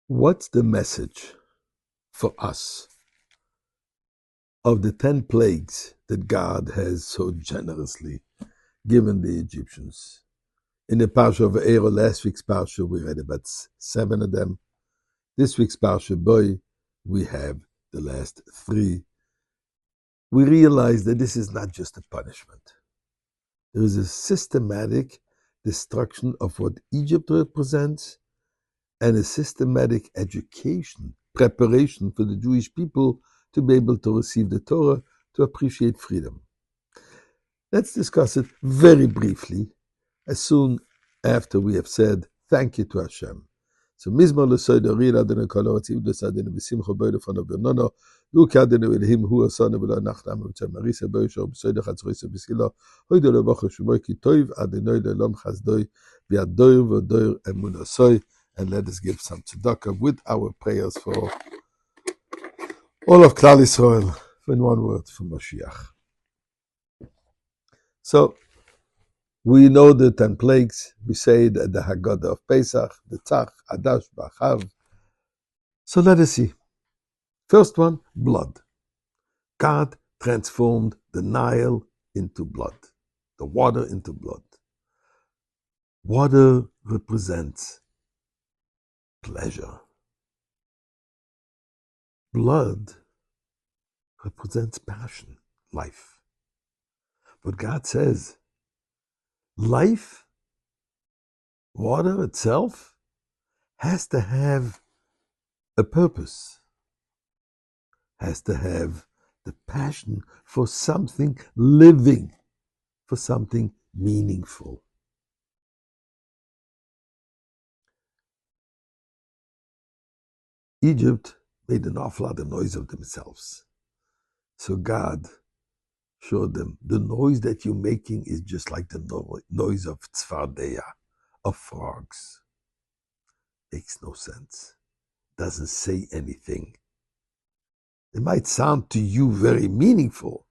What's the message for us of the 10 plagues that God has so generously given the Egyptians? In the Parsha of Eero, last week's Parsha, we read about 7 of them. This week's Parsha, boy, we have the last 3. We realize that this is not just a punishment. There is a systematic destruction of what Egypt represents and a systematic education, preparation for the Jewish people to be able to receive the Torah, to appreciate freedom. Let's discuss it very briefly, as soon after we have said thank you to Hashem. So, Mizmor l'soida rila adonai kol ha'otzim d'sadenu b'simcha b'oy lefanav b'nono, lu k'adenu elihim hu asanu v'lo nachlam v'tzem marisa b'oy shor b'soida chatzroisa b'sila, hoido levacha shmoy ki toiv adonai le'olam chazdoi v'adoir v'adoir emunasoi. And let us give some tzedakah with our prayers for all of Klal Yisrael, in one word, for Mashiach. So, we know the 10 plagues. We say that the Haggadah of Pesach, the Tzach, Adash, B'Achav. So let us see. First one, blood. God transformed the Nile into blood, the water into blood. Water represents pleasure. Blood represents passion, life. But God says, life, water itself, has to have a purpose, has to have the passion for something living, for something meaningful. Egypt made an awful lot of noise of themselves. So God showed them, the noise that you're making is just like the noise of tzvardeya, of frogs. Makes no sense. Doesn't say anything. It might sound to you very meaningful,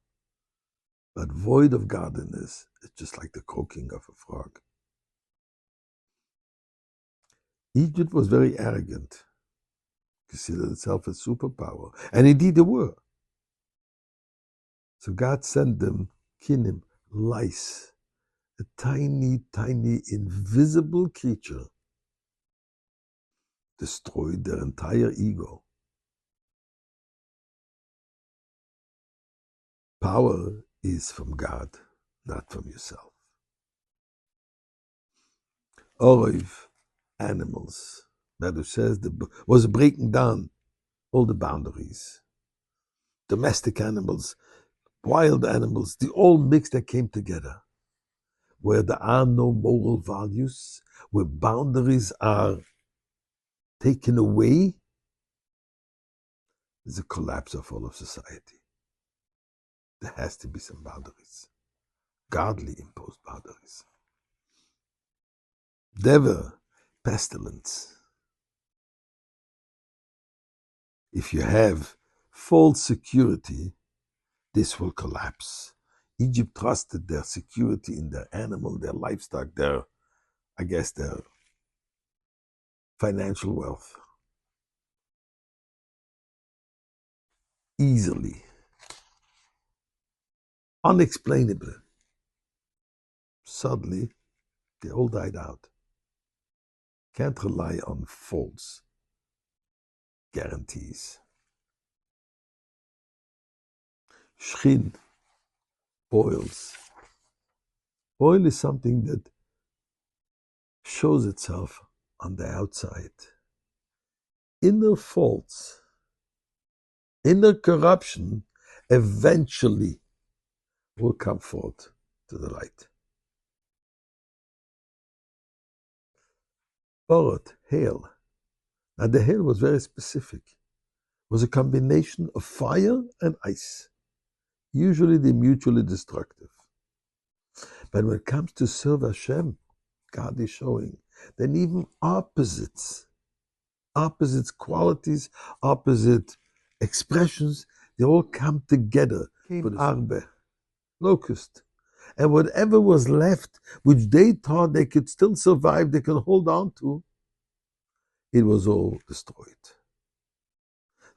but void of godliness is just like the croaking of a frog. Egypt was very arrogant, considered itself a superpower, and indeed they were. So God sent them kinim, lice, a tiny, tiny, invisible creature, destroyed their entire ego. Power is from God, not from yourself. Oriv, animals, Medrash says, was breaking down all the boundaries. Domestic animals, wild animals, they all mixed, that came together. Where there are no moral values, where boundaries are taken away, there's a collapse of all of society. There has to be some boundaries, godly imposed boundaries. Dever, pestilence. If you have false security, this will collapse. Egypt trusted their security in their animal, their livestock, their financial wealth. Easily, unexplainably, suddenly, they all died out. Can't rely on false guarantees. Shchin, boils. Oil is something that shows itself on the outside. Inner faults, inner corruption eventually will come forth to the light. Borot, hail. Now the hail was very specific. It was a combination of fire and ice. Usually they're mutually destructive. But when it comes to serve Hashem, God is showing that even opposites, qualities, opposite expressions, they all come together. Arbe, locust. And whatever was left, which they thought they could still survive, they could hold on to, it was all destroyed.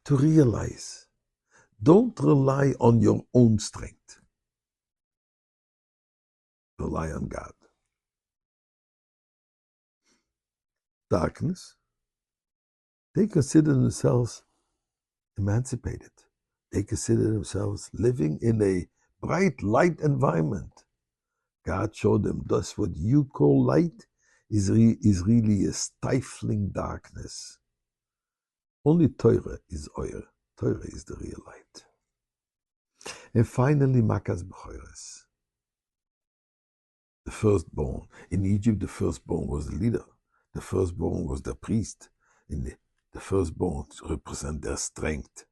To realize, don't rely on your own strength. Rely on God. Darkness, they consider themselves emancipated. They consider themselves living in a bright light environment. God showed them, thus what you call light is really a stifling darkness. Only Torah is oil. Torah is the real light. And finally, Makas B'chores, the firstborn. In Egypt, the firstborn was the leader. The firstborn was the priest. The firstborn represent their strength.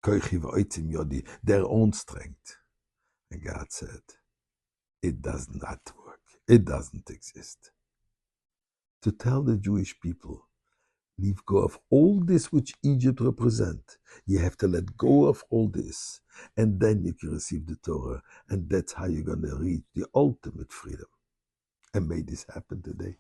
Their own strength. And God said, it does not work. It doesn't exist. To tell the Jewish people, leave go of all this which Egypt represent. You have to let go of all this, and then you can receive the Torah, and that's how you're going to reach the ultimate freedom. And may this happen today.